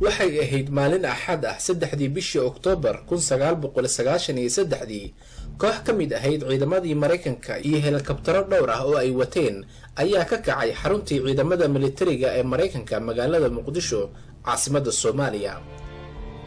waxay ahayd maalin axad ah 3 bishii Oktoobar 1993 koox ka mid ahayd ciidamadii Mareykanka iyo helikabtaro dhowr ah oo ay wateen ayaa ka kacay xaruntii ciidamada militariga ee Mareykanka magaalada Muqdisho caasimadda Soomaaliya.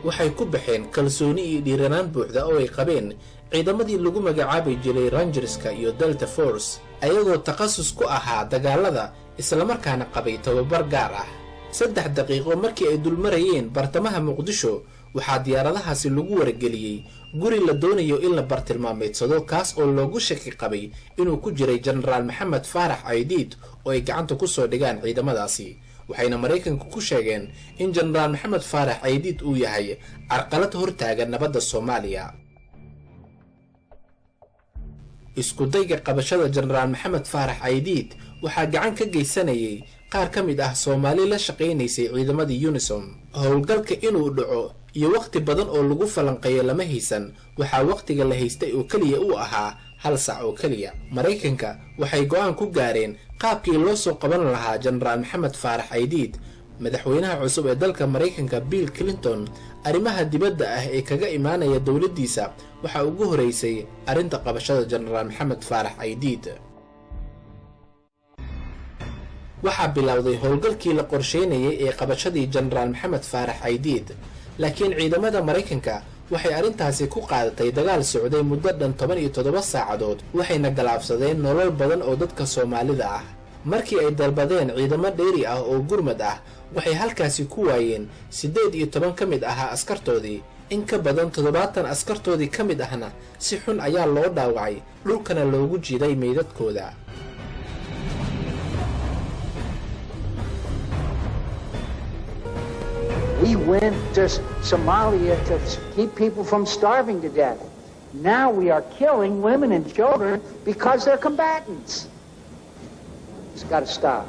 waxay ku baxeen kalsooni iyo dhiiranaan buuxda oo ay qabeen ciidamadii lagu magacaabay jiray Rangerska iyo Delta Force ayagoo takhasus ku ahaa dagaalada isla markaana qabay tababar gaar ah. 3 daqiiqo markii ay dulmarayeen bartamaha Muqdisho waxaa diyaaradahaasi lagu wargeliyay guri la doonayo in la bartilmaameedsado kaas oo loogu shaki qabay inuu ku jiray Generaal Maxamed Faarax Aydiid oo ay gacanta ku soo dhigaan ciidamadaasi. waxayna Mareykanku ku sheegeen in Generaal Maxamed Faarax Aydiid uu yahay carqalad hortaagan nabadda Soomaaliya. isku dayga qabashada Generaal Maxamed Faarax Aydiid waxaa gacan ka geysanayay qaar ka mid ah Soomaali la shaqeynaysay ciidamadii UNISOM. howlgalka inuu dhaco iyo waqti badan oo lagu falanqeeyo lama haysan, waxaa waqtiga la haystay oo kaliya uu ahaa 1 saac oo kaliya. Mareykanka waxay go'aan ku gaareen qaabkii loo soo qaban lahaa Generaal Maxamed Faarax Aydiid. madaxweynaha cusub ee dalka Mareykanka Bill Clinton arrimaha dibadda ah ee kaga imaanaya dawladdiisa waxa ugu horeysay arinta qabashada Generaal Maxamed Faarax Aydiid. waxaa bilowday howlgalkii la qorsheynayay ee qabashadii Generaal Maxamed Faarax Aydiid, laakiin ciidamada Mareykanka waxay arintaasi ku qaadatay dagaal socday muddo dhan 17 saacadood waxayna galaafsadeen nolol badan oo dadka Soomaalida ah. markii ay dalbadeen ciidamo dheeri ah oo gurmad ah waxay halkaasi ku waayeen 18 ka mid ahaa askartoodii. in ka badan 70 askartoodii ka mid ahna si xun ayaa loo dhaawacay, dhulkana loogu jiiday meydadkooda. We went to Somalia to keep people from starving to death. Now we are killing women and children because they're combatants. It's got to stop.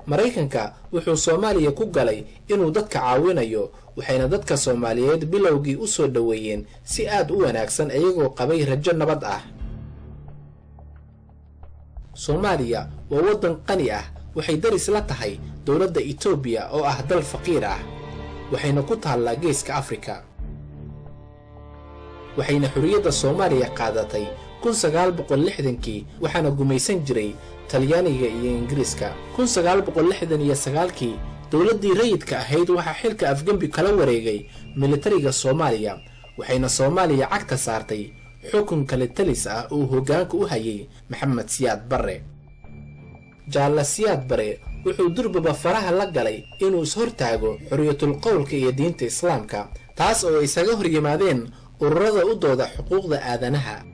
Mareykanka wuxuu Soomaaliya ku galay inuu dadka caawinayo, waxayna dadka Soomaaliyeed bilowgii u soo dhaweeyeen si aad u wanaagsan ayagoo qabay rajo nabad ah. Soomaaliya waa wadan qani ah, waxay daris la tahay dawladda Ethiopia oo ah dal faqiir ah, waxayna ku taallaa geeska Afrika. waxayna xurriyadda Soomaaliya qaadatay 1960kii waxaana gumaysan jiray Talyaaniga iyo Ingiriiska. 1969kii dawladdii rayidka ahayd waxaa xilka afgambi kala wareegay militariga Soomaaliya, waxayna Soomaaliya cagta saartay xukun kale talis ah oo hoggaanka u hayay Maxamed Siyaad Barre. Jaale Siyaad Barre wuxuu durbaba faraha la galay inuu is hortaago xorriyatul qowlka iyo diinta Islaamka, taas oo isaga hor yimaadeen ururada u dooda xuquuqda aadanaha.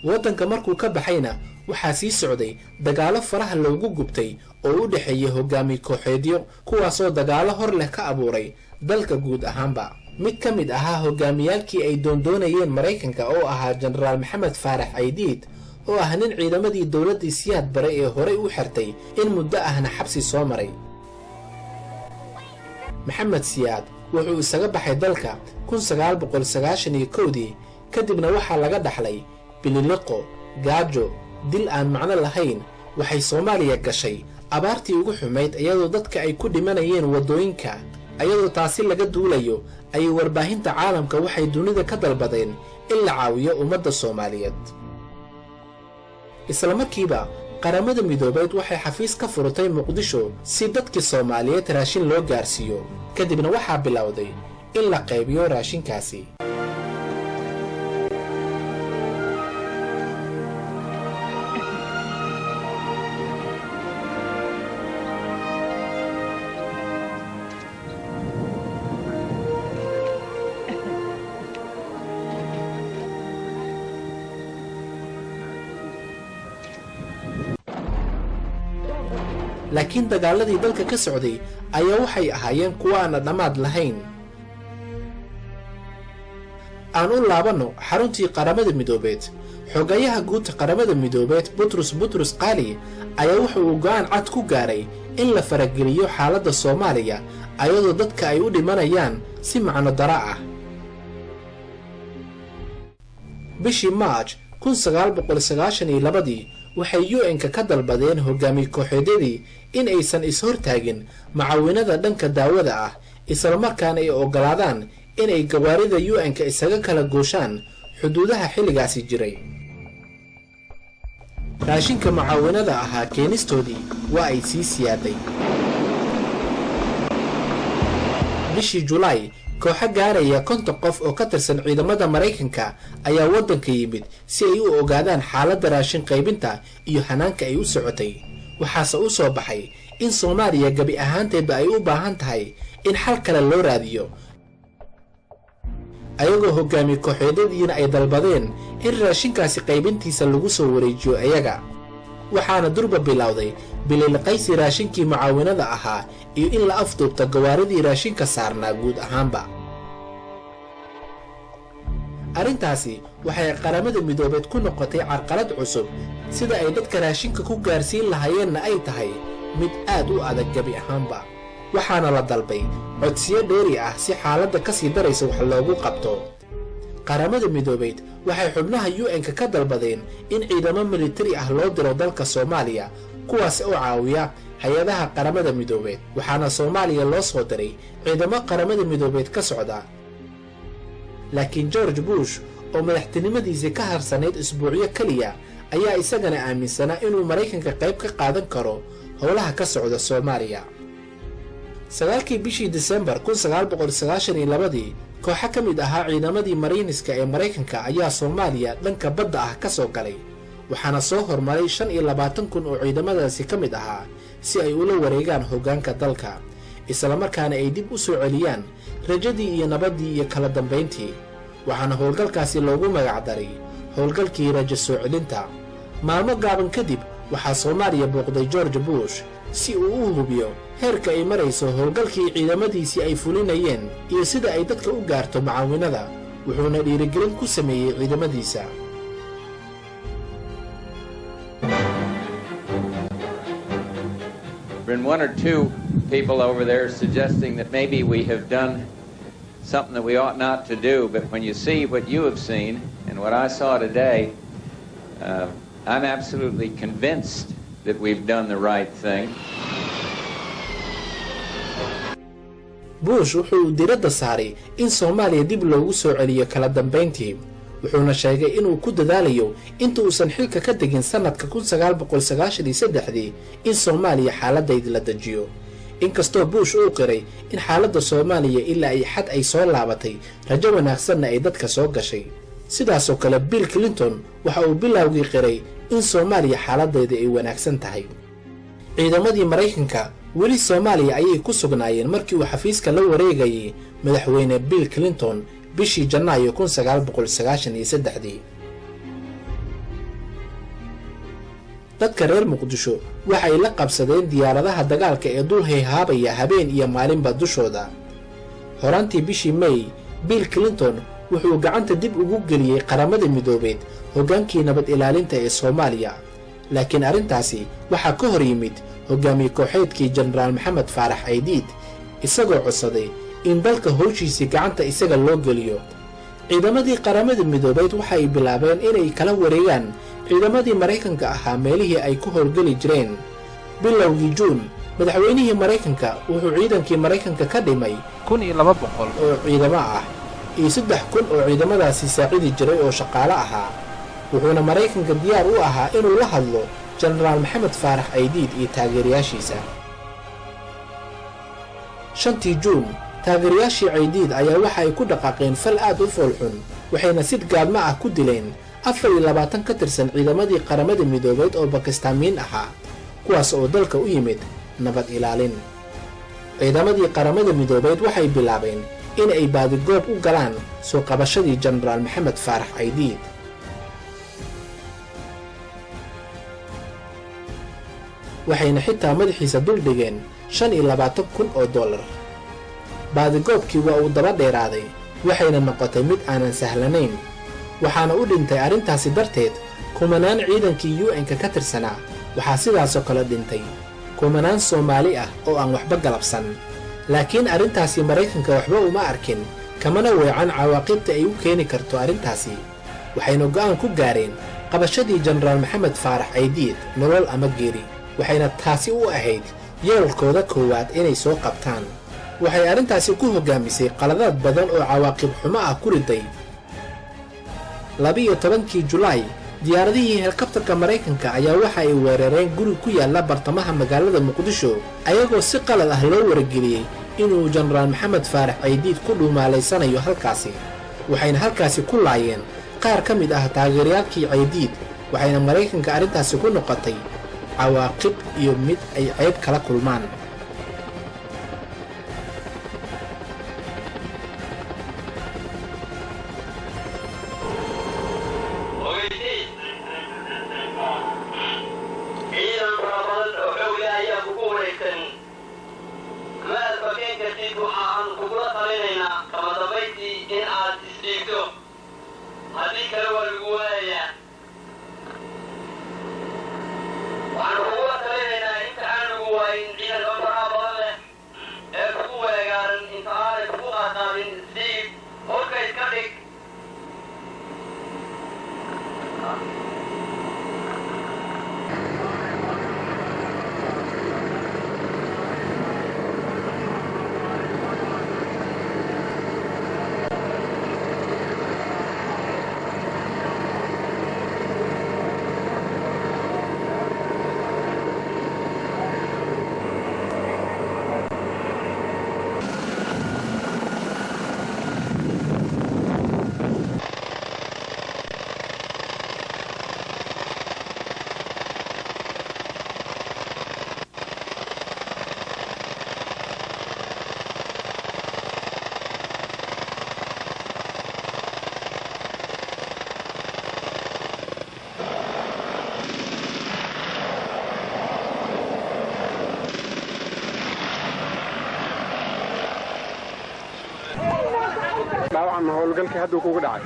wadanka markuu ka baxayna waxaa sii socday dagaalo faraha loogu gubtay oo u dhaxeeyay hogaamiye kooxeedyo kuwaasoo dagaalo hor leh ka abuuray dalka guud ahaanba. mid ka mid ahaa hogaamiyaalkii ay doondoonayeen Mareykanka oo ahaa Generaal Maxamed Faarax Aydiid oo ah nin ciidamadii dawladdii Siyaad Barre ee horey u xirtay in muddo ahna xabsi soo maray. Maxamed Siyaad wuxuu isaga baxay dalka 1991dii, kadibna waxaa laga dhaxlay bililiqo, gaajo, dil aan macno lahayn. waxay Soomaaliya gashay abaartii ugu xumayd iyadoo dadka ay ku dhimanayeen wadooyinka. iyadoo taasi laga duulayo ay warbaahinta caalamka waxay dunida ka dalbadeen in la caawiyo ummadda Soomaaliyeed. isla markiiba qaramada midoobeed waxay xafiis ka furtay Muqdisho si dadkii Soomaaliyeed raashin loo gaarsiiyo, kadibna waxaa bilowday in la qaybiyo raashinkaasi. laakiin dagaaladii dalka ka socday ayaa waxay ahaayeen kuwa aan dhamaad lahayn. aan u laabano xaruntii qaramada midoobeed. xogayaha guud qaramada midoobeed Butrus Qali ayaa wuxuu go'aan cad ku gaaray in la farageliyo xaaladda Soomaaliya ayadoo dadka ay u dhimanayaan si macno dara ah. bishii March 1992 waxay UN-ka ka dalbadeen hogaamiye kooxeedyadii in aysan is-hortaagin macaawinada dhanka daawada ah islamarkaana ay ogolaadaan inay gawaarida UN-ka isaga kala gooshaan xuduudaha xilligaasi jiray. raashinka macaawinada ahaa keenistoodii waa ay sii siyaaday. bishii Julaay kooxo gaaraya 50 qof oo ka tirsan ciidamada Mareykanka ayaa waddanka yimid si ay u ogaadaan xaaladda raashin qaybinta iyo hanaanka ay u socotay. waxaase u soo baxay in Soomaaliya gabi ahaanteedba ay u baahan tahay in xal kale loo raadiyo, ayagoo hogaamiye kooxeedyadiina ay dalbadeen in raashinkaasi qaybintiisa lagu soo wareejiyo ayaga. waxaana durba bilowday bililqaysi raashinkii macaawinada ahaa iyo in la afduubta gawaaridii raashinka saarnaa guud ahaanba. arrintaasi waxay qaramada midoobeed ku noqotay carqalad cusub, sida ay dadka raashinka ku gaarsiin lahaayeenna ay tahay mid aad u adag gabi ahaanba. waxaana la dalbay codsiyo dheeri ah si xaaladda ka sii daraysa wax loogu qabto. qaramada midoobeed waxay xubnaha UN-ka ka dalbadeen in ciidamo militari ah loo diro dalka Soomaaliya, kuwaas oo caawiya hay-adaha qaramada midoobeed. waxaana Soomaaliya loo soo diray ciidamo qaramada midoobeed ka socda. laakiin George Bush oo madaxtinimadiisa ka harsanayd isbuucyo kaliya ayaa isagana aaminsanaa inuu Mareykanka qayb ka qaadan karo howlaha ka socda Soomaaliya. 9 bishii December 1992 kooxo ka mid ahaa ciidamadii Mareyniska ee Mareykanka ayaa Soomaaliya dhanka badda ah ka soo galay, waxaana soo hormaray 25,000 oo ciidamadaasi ka mid ahaa si ay ula wareegaan hoggaanka dalka, isla markaana ay dib u soo celiyaan rajadii iyo nabaddii iyo kala dambeyntii. waxaana howlgalkaasi loogu magac daray howlgalkii rajo soo celinta. maalmo gaaban kadib waxaa Soomaaliya booqday George Bush si uu u hubiyo heerka ay marayso howlgalkii ciidamadiisii ay fulinayeen iyo sida ay dadka u gaarto macaawinada, wuxuuna dhiirigelin ku sameeyey ciidamadiisa. Been one or two people over there suggesting that maybe we have done something that we ought not to do, but when you see what you have seen and what I saw today, I'm absolutely convinced that we've done the right thing. Bush wuxuu diradda saaray in Soomaaliya dib loogu soo celiyo kala dambeyntii, wuxuuna sheegay inuu ku dadaalayo inta uusan xilka ka degin sanadka 1993 in Soomaaliya xaaladdeeda la dajiyo. inkastoo Bush uu qiray in xaaladda Soomaaliya ilaa ay xad ay soo laabatay, rajo wanaagsanna ay dadka soo gashay. sidaas oo kale Bill Clinton waxa uu bilowgii qiray in Soomaaliya xaaladdeeda ay wanaagsan tahay. ciidamadii Mareykanka weli Soomaaliya ayay ku sugnaayeen markii uu xafiiska la wareegayay madaxweyne Bill Clinton bishii Janaayo 1993. dadka reer Muqdisho waxay la qabsadeen diyaaradaha dagaalka ee dul hayhaabaya habeen iyo maalinba dushooda. horantii bishii May, Bill Clinton wuxuu gacanta dib ugu geliyay qaramada midoobeed hoggaankii nabad ilaalinta ee Soomaaliya, laakiin arrintaasi waxaa ka hor yimid hogaamiye kooxeedkii Generaal Maxamed Faarax Aydiid, isagoo codsaday in dalka howshiisii gacanta isaga loo geliyo. ciidamadii qaramada midoobeed waxay bilaabeen inay kala wareegaan ciidamadii Mareykanka ahaa meelihii ay ku howlgeli jireen. bilowgii Juun, madaxweynihii Mareykanka wuxuu ciidankii Mareykanka ka dhimay 1,200 oo ciidamo ah iyo 3,000 oo ciidamadaasi saacidi jiray oo shaqaale ahaa, wuxuuna Mareykanka diyaar u ahaa inuu la hadlo Generaal Maxamed Faarax Aydiid iyo taageerayaashiisa. 5 Juun, taageerayaashii Aydiid ayaa waxa ay ku dhaqaaqeen fal aad u foolxun, waxayna si gaadma ah ku dileen 24 ka tirsan ciidamadii qaramada midoobeed oo Bakistaaniyiin ahaa, kuwaas oo dalka u yimid nabad ilaalin. ciidamadii qaramada midoobeed waxay bilaabeen in ay baadigoob u galaan soo qabashadii Generaal Maxamed Faarax Aydiid. waxayna xitaa madaxiisa dul dhigeen $25,000. baadigoobkii waa uu daba dheeraaday, waxayna noqotay mid aanan sahlanayn, waxaana u dhintay arrintaasi darteed kumanaan ciidankii UN-ka ka tirsanaa. waxaa sidaasoo kale dhintay kumanaan Soomaali ah oo aan waxba galabsan, laakiin arrintaasi Mareykanka waxba uma arkin, kamana weecan cawaaqibta ay u keeni karto arrintaasi. waxayna go'aan ku gaareen qabashadii jenaraal maxamed faarax caydiid nolol ama geeri waxayna taasi u ahayd yeelkooda koowaad inay soo qabtaan. waxay arrintaasi ku hoggaamisay qaladaad badan oo cawaaqib xumo ah ku riday. 12 Julaay diyaaradihii helikabtarka Maraykanka ayaa waxa ay weerareen guri ku yaala bartamaha magaalada Muqdisho ayagoo si qalad ah loo wargeliyay inuu jenaraal maxamed faarax caydiid ku dhuumaaleysanayo halkaasi. waxayna halkaasi ku laayeen qaar ka mid ah taageerayaalkii caydiid waxayna Maraykanka arrintaasi ku noqotay cawaaqib iyo mid ay ceeb kala kulmaan. طبعا هو قال لك هدوا كوكو داعي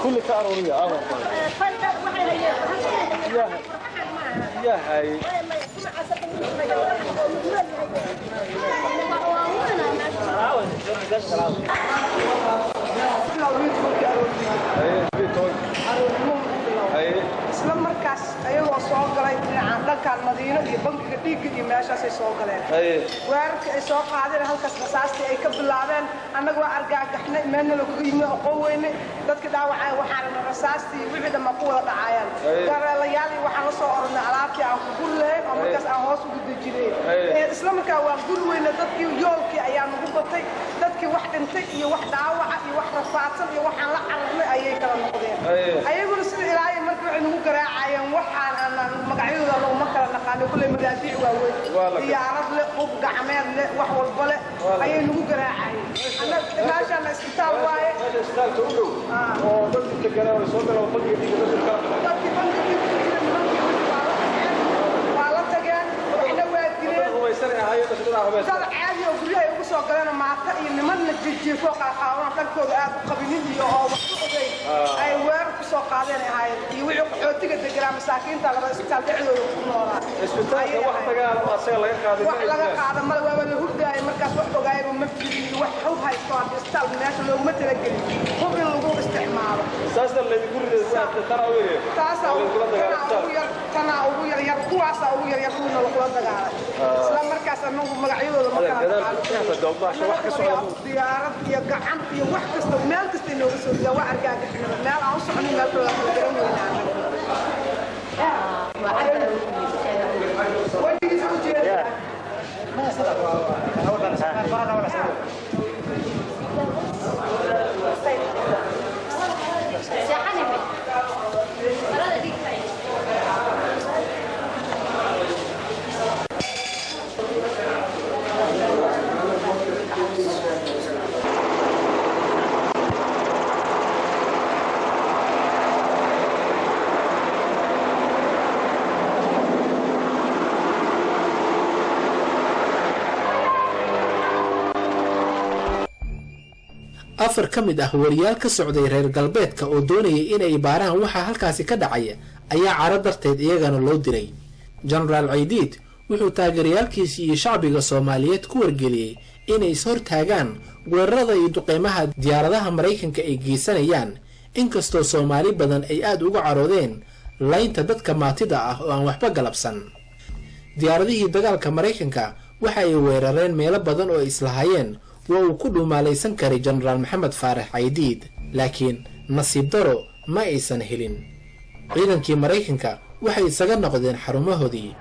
كل كارورية يا هاي isla markaas ayagoo soo galay dhinaca dhankan Madiina iyo bankiga dhiigga iyo meeshaas ay soo galeen weerarka ay soo qaadeen halkaas rasaastii ay ka bilaabeen annaga waa argagaxnay meelna lagu yimid aqoon weyne dadka dhaawacay waxaana rasaastii wixii dhamma ku wada dhacayaan gareelayaal waxaan la soo oranay alaabtii aan ku gur lahayn oo markaas aan hoos ugu dejinay isla markaa waa gur weyne dadkii yoolkii ayaa nagu batay dadkii wax dhintay iyo wax dhaawaca iyo wax rafaadsan iyo waxaan la cararnay ayay kala noqdeen ayaguna sida ilaahay markii waxay nagu garaacayeen waxaan aan magacyadooda loo ma kala naqaano kulay madaadiic waaweyn diyaarad leh qub gacmeed leh wax walba leh ayay nagu garaacayeen annaga meeshaan isbitaal waaye isbitaalka u dhow oo dadka deganaa soo galay bangiga dhiigga dadkii bangiga waa la tageen waxna waa dileen dad caadi oo guryaha ugu soo galeen maata iyo nimanna jijiifo qaaqaawan dharkooda aad u qabinin iyo oo wax u ogeyn ay weerar ku soo qaadeen ahaayeen iyo wixii qaxootiga deganaa masaakiinta laba isbitaal dhexdooda ku noolaa isbitaalka wax tagaan oo asaga laga qaaday wax laga qaaday mal waa la hurdaayay markaas wax ogaayay ma jirin wax hub haysto isbitaal meesha looguma talagelin hub in lagu isticmaalo saasna la igu riday tarawih taasa ugu yar kuwaasa ugu yar kuwana la dagaalay isla markaas anagu magacyadooda ma kala wax ka socdo diyaarad iyo gacan iyo wax kasta meel kasta inoo soo diyaa waa argagaxnimo meel aan u soconin meel kale la garan weynaa 4 ka mid ah wariyaal ka socday reer galbeedka oo doonayay inay baaraan waxa halkaasi ka dhacaya ayaa caro darteed iyagana loo diray. Generaal Caydiid wuxuu taageerayaalkiisa iyo shacbiga Soomaaliyeed ku wargeliyay inay is hortaagaan weerarada iyo duqeymaha diyaaradaha Mareykanka ay geysanayaan, inkastoo Soomaali badan ay aad uga caroodeen laynta dadka maatida ah oo aan waxba galabsan. Diyaaradihii dagaalka Mareykanka waxa ay weerareen meelo badan oo islahaayeen waa uu ku dhumaalaysan karay Generaal Maxamed Faarax Caydiid, laakiin nasiib daro ma aysan helin. ciidankii Mareykanka waxay isaga noqdeen xarumahoodii.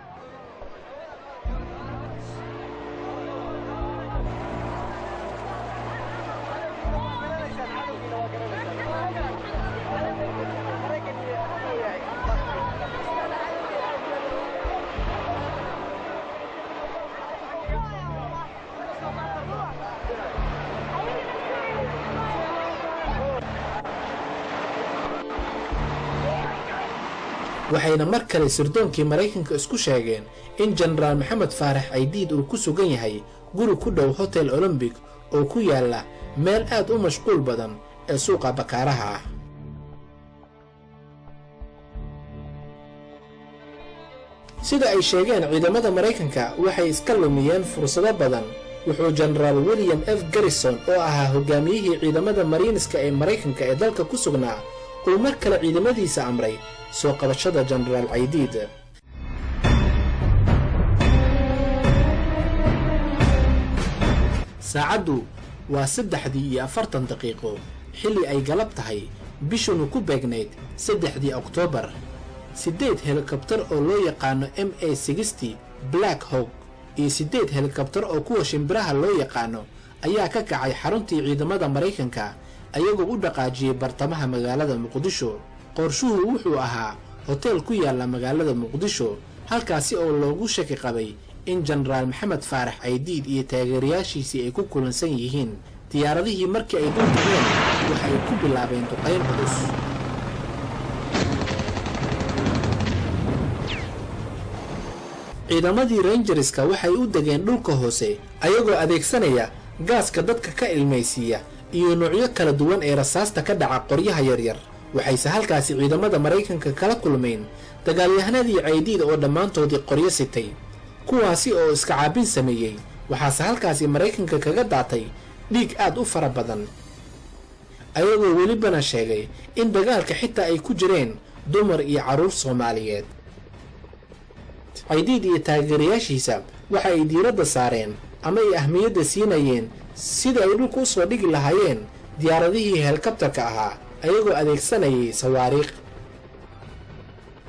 waxayna mar kale sirdoonkii Mareykanka isku sheegeen in Generaal Maxamed Faarax Caydiid uu ku sugan yahay guri ku dhow Hotel Olympic oo ku yaala meel aad u mashquul badan ee suuqa Bakaaraha ah. sida ay sheegeen ciidamada Mareykanka waxay iska lumiyeen fursado badan. wuxuu Generaal William F. Garrison oo ahaa hogaamiyihii ciidamada Mareyniska ee Mareykanka ee dalka ku sugnaa uu mar kale ciidamadiisa amray soo qabashada Generaal Caydiid. saacadu waa 3:40 daqiiqo xilli ay galab tahay bishanu ku beegnayd 3 Oktoobar. 8 helikabtar oo loo yaqaano MA-60 Black Hawk iyo 8 helikabtar oo kuwa shimbiraha loo yaqaano ayaa ka kacay xaruntii ciidamada Mareykanka ayagoo u dhaqaajiyay bartamaha magaalada Muqdisho. qorshuhu wuxuu ahaa hotel ku yaala magaalada Muqdisho, halkaasi oo loogu shaki qabay in Generaal Maxamed Faarax Caydiid iyo taageerayaashiisii ay ku kulansan yihiin. diyaaradihii markii ay dul tageen waxay ku bilaabeen duqeyn culus. ciidamadii Rangerska waxay u degeen dhulka hoose ayagoo adeegsanaya gaaska dadka ka ilmaysiiya iyo noocyo kala duwan ee rasaasta ka dhaca qoryaha yaryar. waxayse halkaasi ciidamada Mareykanka kala kulmeen dagaalyahanadii Caydiid oo dhammaantoodii qoryo sitay, kuwaasi oo iska caabin sameeyay. waxaase halkaasi Mareykanka kaga daatay dhiig aad u fara badan, ayagoo welibana sheegay in dagaalka xitaa ay ku jireen dumar iyo carruur Soomaaliyeed. Caydiid iyo taageerayaashiisa waxa ay diiradda saareen ama ay ahmiyadda siinayeen sida ay dhulka u soo dhigi lahaayeen diyaaradihii helikabtarka ahaa ayagoo adeegsanayay sawaariikh.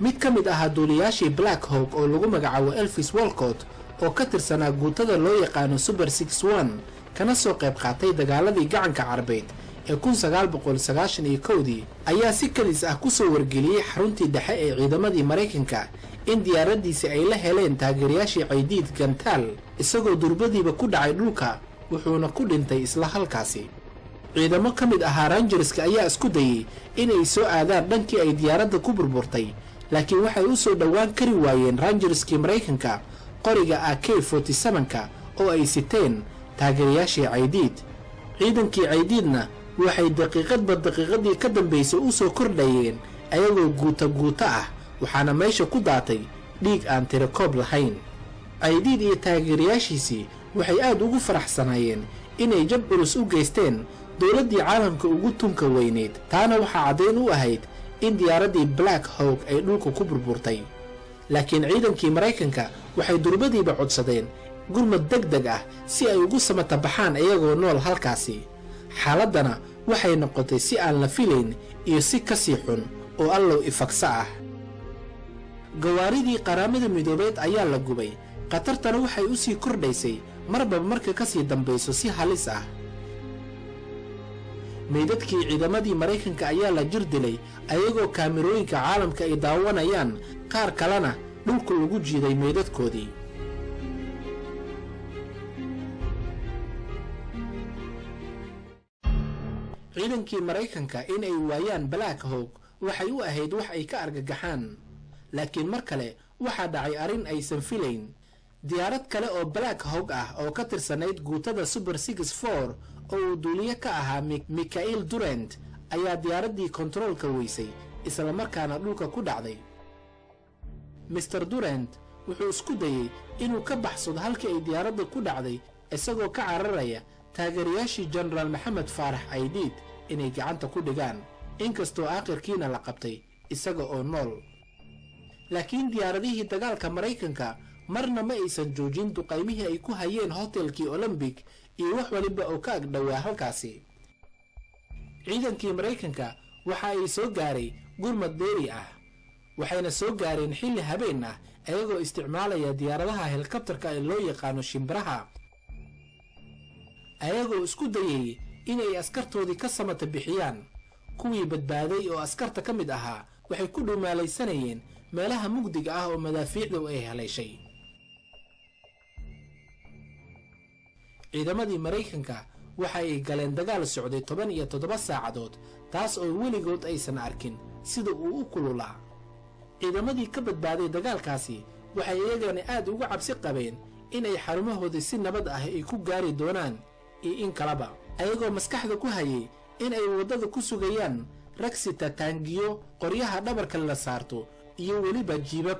mid ka mid ahaa duuliyaashii Black Hawk oo lagu magacaabo Elvis Walcott oo ka tirsanaa guutada loo yaqaano Super 61 kana soo qayb qaatay dagaaladii gacanka Carbeed ee 1991 ayaa si kadis ah ku soo wargeliyay xaruntii dhexe ee ciidamadii Mareykanka in diyaaradiisi ay la heleen taageerayaashii Caydiid gantaal, isagoo durbadiiba ku dhacay dhulka wuxuuna ku dhintay isla halkaasi. ciidamo ka mid ahaa Rangerska ayaa isku dayay inay soo aadaan dhankii ay diyaaradda ku burburtay, laakiin waxay u soo dhowaan kari waayeen Rangerskii Mareykanka qoriga AK-47 oo ay siteen taageerayaashii Caydiid. ciidankii Caydiidna waxay daqiiqadba daqiiqadii ka dambeysay u soo kordhayeen ayagoo guuta ah, waxaana meesha ku daatay dhiig aan tiro koob lahayn. Caydiid iyo taageerayaashiisii waxay aad ugu faraxsanaayeen inay jab culus u geysteen dowladdii caalamka ugu tunka weyneed. taana waxaa caddayn u ahayd in diyaaraddii Black Hawk ay dhulka ku burburtay, laakiin ciidankii Mareykanka waxay durbadiiba codsadeen gurmad degdeg ah si ay ugu samata baxaan iyagoo nool halkaasi. xaaladdana waxay noqotay si aan la filayn iyo si ka sii xun oo allow ifagsa ah. gawaaridii qaramada midoobeed ayaa la gubay, khatartana waxay u sii kordhaysay marba marka ka sii dambayso si halis ah. meydadkii ciidamadii Mareykanka ayaa la jir dilay ayagoo kaamirooyinka caalamka ay daawanayaan, qaar kalena dhulka lagu jiiday meydadkoodii. ciidankii Mareykanka in ay waayaan Black Hawk waxay u ahayd wax ay ka argagaxaan, laakiin mar kale waxaa dhacay arrin aysan filayn. diyaarad kale oo Black Hawk ah oo ka tirsanayd guutada Super 64 oo uu duuliye ka ahaa Michael Durant ayaa diyaaradii kontaroolka weysay isla markaana dhulka ku dhacday. Mr. Durant wuxuu isku dayay inuu ka baxsado halkii ay diyaaradda ku dhacday isagoo ka cararaya taageerayaashii General Maxamed Faarax Aydiid inay gacanta ku dhigaan, inkastoo aakhirkiina la qabtay isaga oo nool. laakiin diyaaradihii dagaalka Mareykanka marna ma aysan joojin duqaymihii ay ku hayeen hotelkii Olympic iyo wax waliba oo ka agdhawaa halkaasi. ciidankii Mareykanka waxa ay soo gaaray gurmad dheeri ah, waxayna soo gaareen xilli habeen ah ayagoo isticmaalaya diyaaradaha helikabtarka ee loo yaqaano shimbiraha, ayagoo isku dayay inay askartoodii ka samata bixiyaan. kuwii badbaaday oo askarta ka mid ahaa waxay ku dhumaalaysanayeen meelaha mugdiga ah oo madaafiicdu ay haleeshay. ciidamadii Mareykanka waxa ay galeen dagaal socday 17 saacadood, taas oo weligood aysan arkin sida uu u kululaa. ciidamadii ka badbaaday dagaalkaasi waxay iyagana aad uga cabsi qabeen inay xarumahoodii si nabad ah ay ku gaari doonaan iyo in kalaba, ayagoo maskaxda ku hayay in ay wadada ku sugayaan rag sita taangiyo qoryaha dhabarka la saarto iyo weliba jiibab.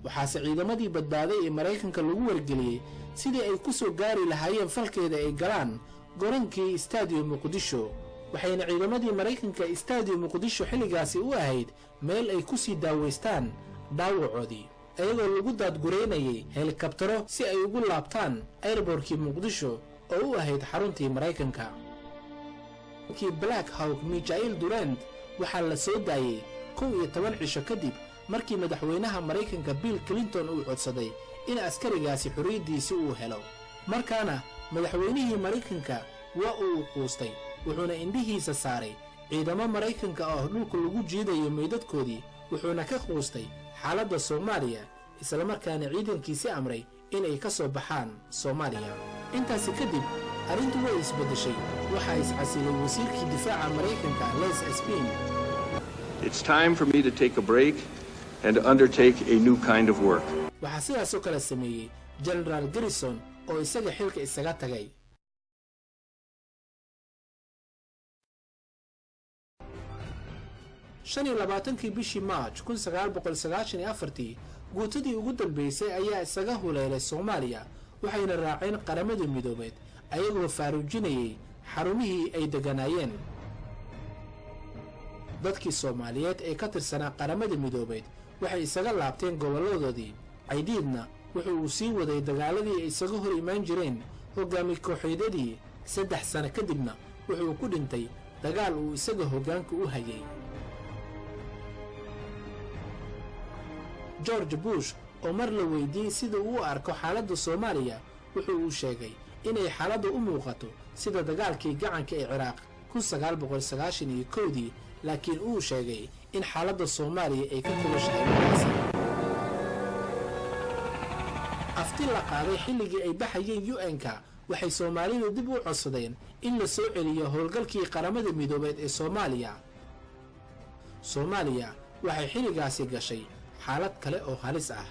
waxaase ciidamadii badbaaday ee Mareykanka lagu wargeliyay sidii ay ku soo gaari lahaayeen falkeeda ay galaan goronkii Stadium Muqdisho. waxayna ciidamadii Mareykanka Stadium Muqdisho xilligaasi u ahayd meel ay ku sii daaweystaan dhaawacoodii, ayagoo lagu daadgureynayay helikabtaro si ay ugu laabtaan airportkii Muqdisho oo u ahayd xaruntii Mareykanka. Black Hawk Michael Durant waxaa la soo daayay 11 cisho kadib markii madaxweynaha Mareykanka Bill Clinton uu codsaday in askarigaasi xorriyadiisa uu helo. markaana madaxweynihii Mareykanka waa uu quustay, wuxuuna indhihiisa saaray ciidamo Mareykanka oo dhulka lagu jiidayo meydadkoodii, wuxuuna ka quustay xaaladda Soomaaliya, isla markaana ciidankiisi amray inay ka soo baxaan Soomaaliya. intaasi kadib arrintu way isbedeshay, waxa iscasilay wasiirkii difaaca Mareykanka Les Espin. It's time for me to take a break and to undertake a new kind of work. waxaa sidaas oo kale sameeyey General Garrison oo isaga xilka isaga tagay. 25 bishii March 1994 guutadii ugu dambeysay ayaa isaga huleelay Soomaaliya, waxayna raaceen qaramada midoobeed ayagoo faaruujinayay xarumihii ay deganaayeen. dadkii Soomaaliyeed ee ka tirsanaa qaramada midoobeed waxay isaga laabteen goboladoodii. Aydiidna wuxuu sii waday dagaaladii ay isaga hor imaan jireen hogaami kooxeedadii. 3 sano kadibna wuxuu ku dhintay dagaal uu isaga hogaanka u hayay. George Bush oo mar la weydiiyay sida uu u arko xaaladda Soomaaliya, wuxuu sheegay inay xaaladdu u muuqato sida dagaalkii gacanka ee Ciraaq 1991, laakiin uu sheegay in xaaladda Soomaaliya ay ka kulushahay markaasi. afti la qaaday xilligii ay baxayeen UN-ka waxay Soomaalidu dib u codsadeen in la soo celiyo howlgalkii qaramada midoobeed ee Soomaaliya. Soomaaliya waxay xilligaasi gashay xaalad kale oo halis ah.